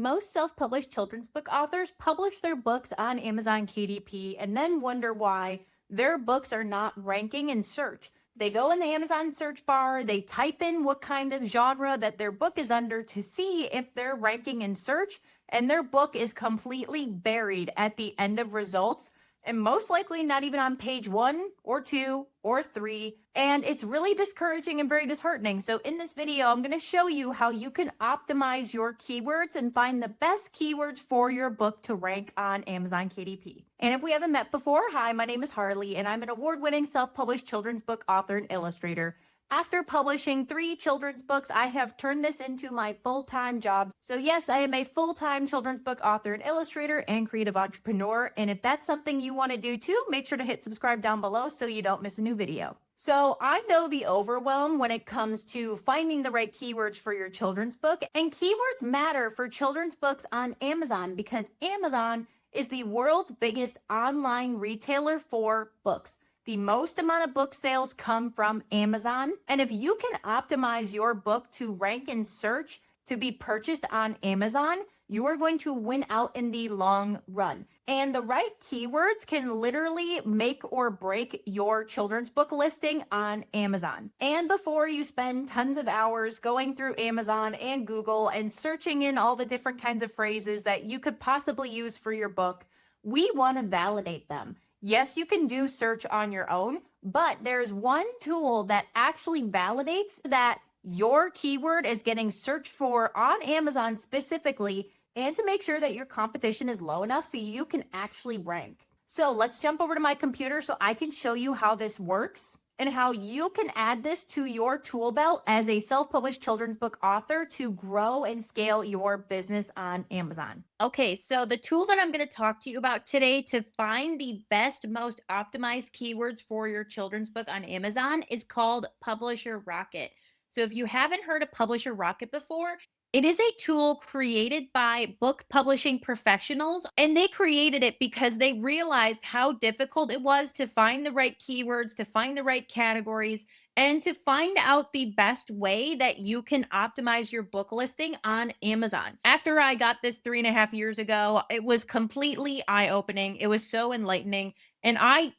Most self-published children's book authors publish their books on Amazon KDP and then wonder why their books are not ranking in search. They go in the Amazon search bar, they type in what kind of genre that their book is under to see if they're ranking in search, and their book is completely buried at the end of results and most likely not even on page 1 or 2 or 3. And it's really discouraging and very disheartening. So in this video, I'm going to show you how you can optimize your keywords and find the best keywords for your book to rank on Amazon KDP. And if we haven't met before, hi, my name is Harley, and I'm an award-winning self-published children's book author and illustrator. After publishing 3 children's books, I have turned this into my full-time job. So yes, I am a full-time children's book author and illustrator and creative entrepreneur. And if that's something you want to do too, make sure to hit subscribe down below so you don't miss a new video. So I know the overwhelm when it comes to finding the right keywords for your children's book. And keywords matter for children's books on Amazon because Amazon is the world's biggest online retailer for books. The most amount of book sales come from Amazon. And if you can optimize your book to rank in search to be purchased on Amazon, you are going to win out in the long run. And the right keywords can literally make or break your children's book listing on Amazon. And before you spend tons of hours going through Amazon and Google and searching in all the different kinds of phrases that you could possibly use for your book, we want to validate them. Yes, you can do search on your own, but there's one tool that actually validates that your keyword is getting searched for on Amazon specifically, and to make sure that your competition is low enough so you can actually rank. So let's jump over to my computer so I can show you how this works and how you can add this to your tool belt as a self-published children's book author to grow and scale your business on Amazon. Okay, so the tool that I'm going to talk to you about today to find the best, most optimized keywords for your children's book on Amazon is called Publisher Rocket. So if you haven't heard of Publisher Rocket before, it is a tool created by book publishing professionals, and they created it because they realized how difficult it was to find the right keywords, to find the right categories, and to find out the best way that you can optimize your book listing on Amazon. After I got this 3.5 years ago, it was completely eye-opening. It was so enlightening. And I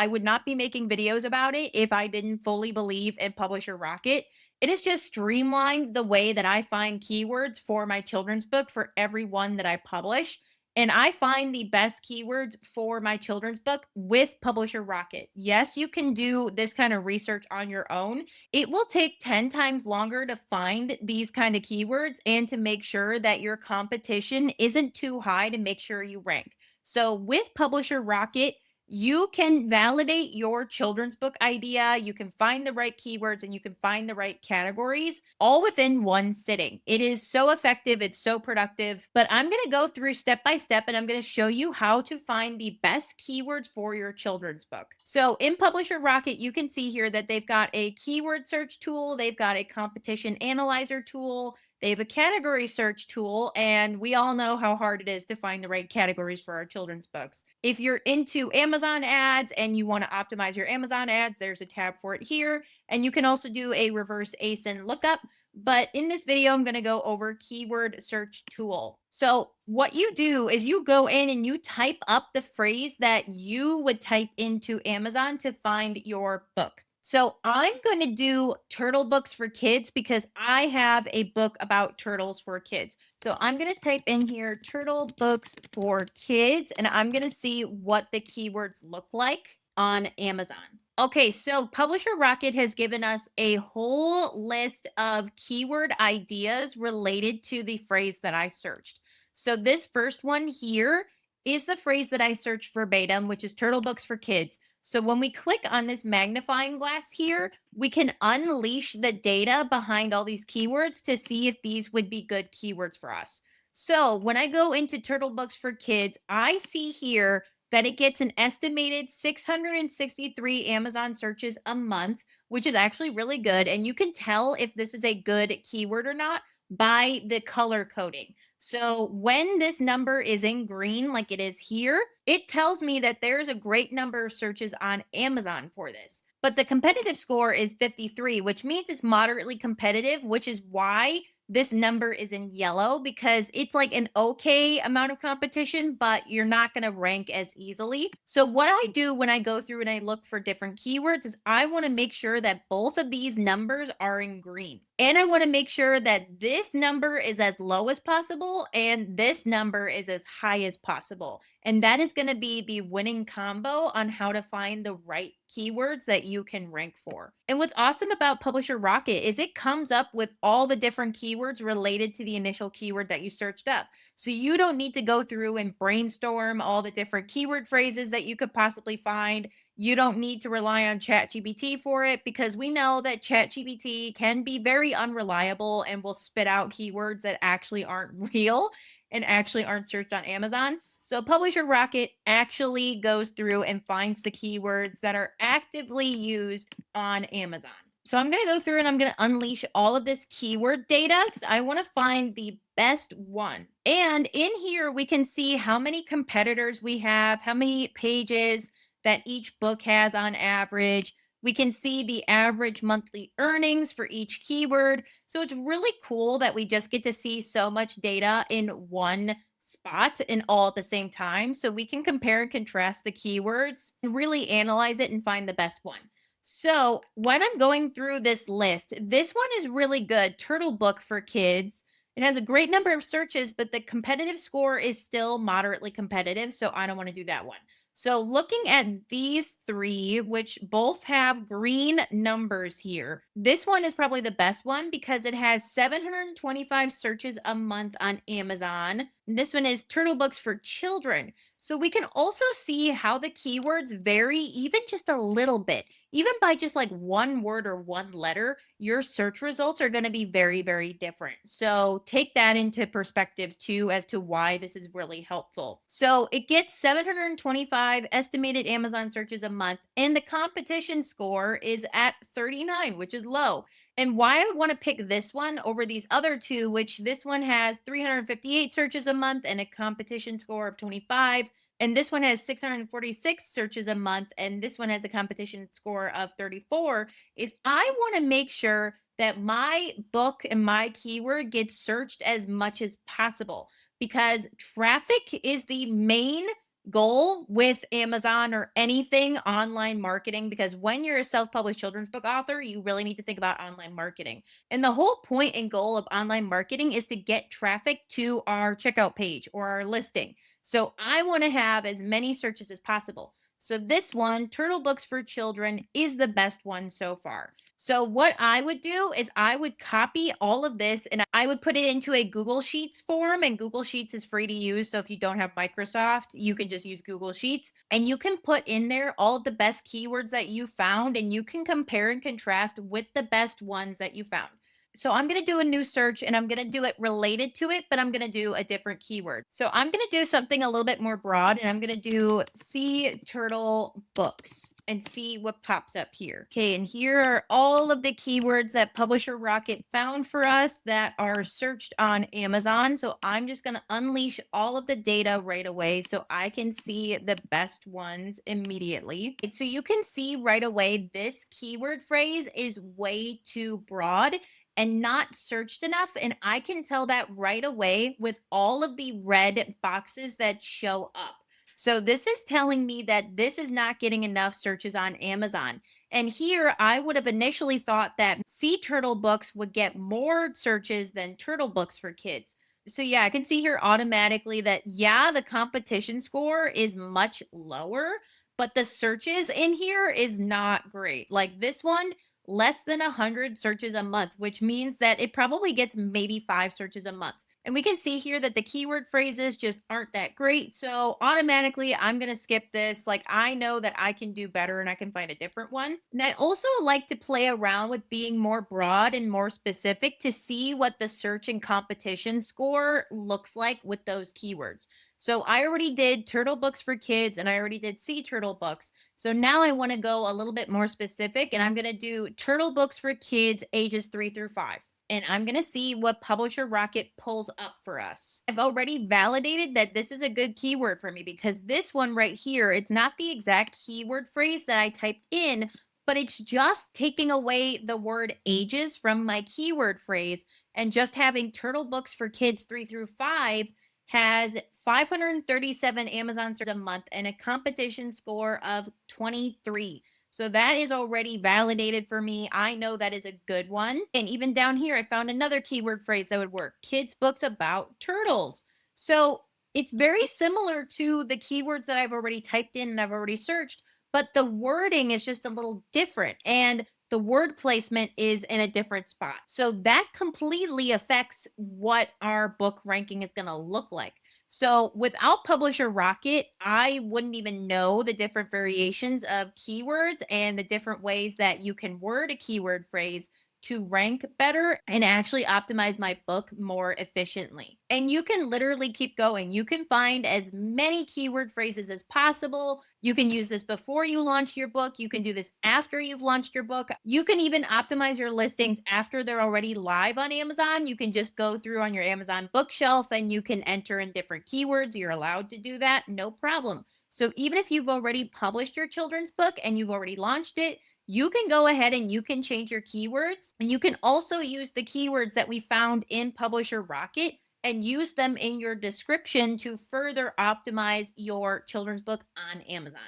would not be making videos about it if I didn't fully believe in Publisher Rocket. It has just streamlined the way that I find keywords for my children's book for every one that I publish. And I find the best keywords for my children's book with Publisher Rocket. Yes, you can do this kind of research on your own. It will take 10 times longer to find these kind of keywords and to make sure that your competition isn't too high to make sure you rank. So with Publisher Rocket, you can validate your children's book idea, you can find the right keywords, and you can find the right categories all within one sitting. It is so effective, it's so productive, but I'm going to go through step by step and I'm going to show you how to find the best keywords for your children's book. So in Publisher Rocket, you can see here that they've got a keyword search tool, they've got a competition analyzer tool, they have a category search tool, and we all know how hard it is to find the right categories for our children's books. If you're into Amazon ads and you want to optimize your Amazon ads, there's a tab for it here. And you can also do a reverse ASIN lookup. But in this video, I'm going to go over keyword search tool. So what you do is you go in and you type up the phrase that you would type into Amazon to find your book. So I'm going to do turtle books for kids because I have a book about turtles for kids. So I'm going to type in here turtle books for kids, and I'm going to see what the keywords look like on Amazon. Okay, so Publisher Rocket has given us a whole list of keyword ideas related to the phrase that I searched. So this first one here is the phrase that I searched verbatim, which is turtle books for kids. So when we click on this magnifying glass here, we can unleash the data behind all these keywords to see if these would be good keywords for us. So when I go into Turtle Books for Kids, I see here that it gets an estimated 663 Amazon searches a month, which is actually really good. And you can tell if this is a good keyword or not by the color coding. So when this number is in green, like it is here, it tells me that there's a great number of searches on Amazon for this. But the competitive score is 53, which means it's moderately competitive, which is why this number is in yellow because it's like an okay amount of competition, but you're not going to rank as easily. So, what I do when I go through and I look for different keywords is I want to make sure that both of these numbers are in green. And I want to make sure that this number is as low as possible and this number is as high as possible. And that is going to be the winning combo on how to find the right keywords that you can rank for. And what's awesome about Publisher Rocket is it comes up with all the different keywords related to the initial keyword that you searched up. So you don't need to go through and brainstorm all the different keyword phrases that you could possibly find. You don't need to rely on ChatGPT for it because we know that ChatGPT can be very unreliable and will spit out keywords that actually aren't real and actually aren't searched on Amazon. So Publisher Rocket actually goes through and finds the keywords that are actively used on Amazon. So I'm going to go through and I'm going to unleash all of this keyword data because I want to find the best one. And in here, we can see how many competitors we have, how many pages that each book has on average. We can see the average monthly earnings for each keyword. So it's really cool that we just get to see so much data in one spot and all at the same time. So we can compare and contrast the keywords and really analyze it and find the best one. So when I'm going through this list, this one is really good. Turtle Book for Kids. It has a great number of searches, but the competitive score is still moderately competitive. So I don't want to do that one. So looking at these three, which both have green numbers here, this one is probably the best one because it has 725 searches a month on Amazon. And this one is Turtle Books for Children. So we can also see how the keywords vary even just a little bit. Even by just like one word or one letter, your search results are going to be very, very different. So take that into perspective too as to why this is really helpful. So it gets 725 estimated Amazon searches a month, and the competition score is at 39, which is low. And why I want to pick this one over these other two, which this one has 358 searches a month and a competition score of 25. And this one has 646 searches a month, and this one has a competition score of 34, is I want to make sure that my book and my keyword gets searched as much as possible because traffic is the main goal with Amazon or anything online marketing. Because when you're a self-published children's book author, you really need to think about online marketing. And the whole point and goal of online marketing is to get traffic to our checkout page or our listing. So I want to have as many searches as possible. So this one, Turtle Books for Children, is the best one so far. So what I would do is I would copy all of this and I would put it into a Google Sheets form, and Google Sheets is free to use. So if you don't have Microsoft, you can just use Google Sheets and you can put in there all of the best keywords that you found and you can compare and contrast with the best ones that you found. So I'm going to do a new search and I'm going to do it related to it, but I'm going to do a different keyword. So I'm going to do something a little bit more broad and I'm going to do Sea Turtle Books and see what pops up here. Okay, and here are all of the keywords that Publisher Rocket found for us that are searched on Amazon. So I'm just going to unleash all of the data right away so I can see the best ones immediately. So you can see right away this keyword phrase is way too broad and not searched enough. And I can tell that right away with all of the red boxes that show up. So this is telling me that this is not getting enough searches on Amazon. And here I would have initially thought that Sea Turtle Books would get more searches than Turtle Books for Kids. So yeah, I can see here automatically that, yeah, the competition score is much lower, but the searches in here is not great. Like this one, less than 100 searches a month, which means that it probably gets maybe 5 searches a month. And we can see here that the keyword phrases just aren't that great. So automatically, I'm going to skip this. Like I know that I can do better and I can find a different one. And I also like to play around with being more broad and more specific to see what the search and competition score looks like with those keywords. So I already did Turtle Books for Kids and I already did Sea Turtle Books. So now I want to go a little bit more specific and I'm going to do Turtle Books for Kids ages 3 through 5. And I'm going to see what Publisher Rocket pulls up for us. I've already validated that this is a good keyword for me because this one right here, it's not the exact keyword phrase that I typed in, but it's just taking away the word ages from my keyword phrase And just having Turtle books for kids 3 through 5 has 537 Amazon searches a month and a competition score of 23. So that is already validated for me. I know that is a good one. And even down here, I found another keyword phrase that would work: kids' books about turtles. So it's very similar to the keywords that I've already typed in and I've already searched, but the wording is just a little different. And the word placement is in a different spot. So that completely affects what our book ranking is going to look like. So without Publisher Rocket, I wouldn't even know the different variations of keywords and the different ways that you can word a keyword phrase to rank better and actually optimize my book more efficiently. And you can literally keep going. You can find as many keyword phrases as possible. You can use this before you launch your book. You can do this after you've launched your book. You can even optimize your listings after they're already live on Amazon. You can just go through on your Amazon bookshelf and you can enter in different keywords. You're allowed to do that, no problem. So even if you've already published your children's book and you've already launched it, you can go ahead and you can change your keywords. And you can also use the keywords that we found in Publisher Rocket and use them in your description to further optimize your children's book on Amazon.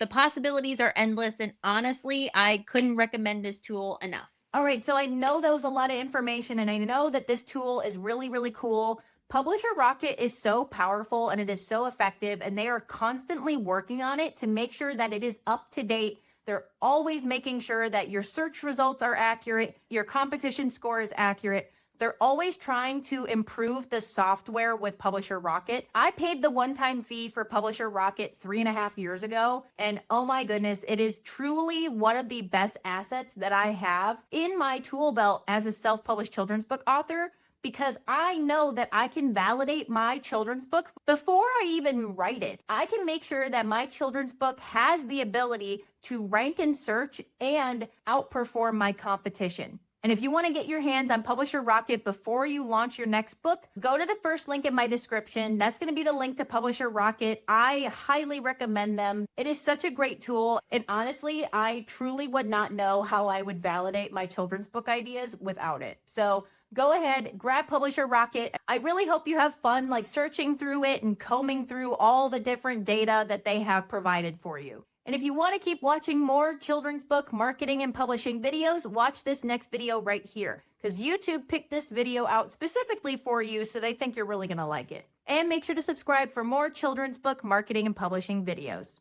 The possibilities are endless, and honestly, I couldn't recommend this tool enough. All right, so I know that was a lot of information, and I know that this tool is really, really cool. Publisher Rocket is so powerful and it is so effective, and they are constantly working on it to make sure that it is up to date. They're always making sure that your search results are accurate, your competition score is accurate. They're always trying to improve the software with Publisher Rocket. I paid the one-time fee for Publisher Rocket 3.5 years ago, and oh my goodness, it is truly one of the best assets that I have in my tool belt as a self-published children's book author, because I know that I can validate my children's book before I even write it. I can make sure that my children's book has the ability to rank in search and outperform my competition. And if you want to get your hands on Publisher Rocket before you launch your next book, go to the first link in my description. That's going to be the link to Publisher Rocket. I highly recommend them. It is such a great tool. And honestly, I truly would not know how I would validate my children's book ideas without it. So go ahead, grab Publisher Rocket. I really hope you have fun like searching through it and combing through all the different data that they have provided for you. And if you want to keep watching more children's book marketing and publishing videos, watch this next video right here, because YouTube picked this video out specifically for you, so they think you're really going to like it. And make sure to subscribe for more children's book marketing and publishing videos.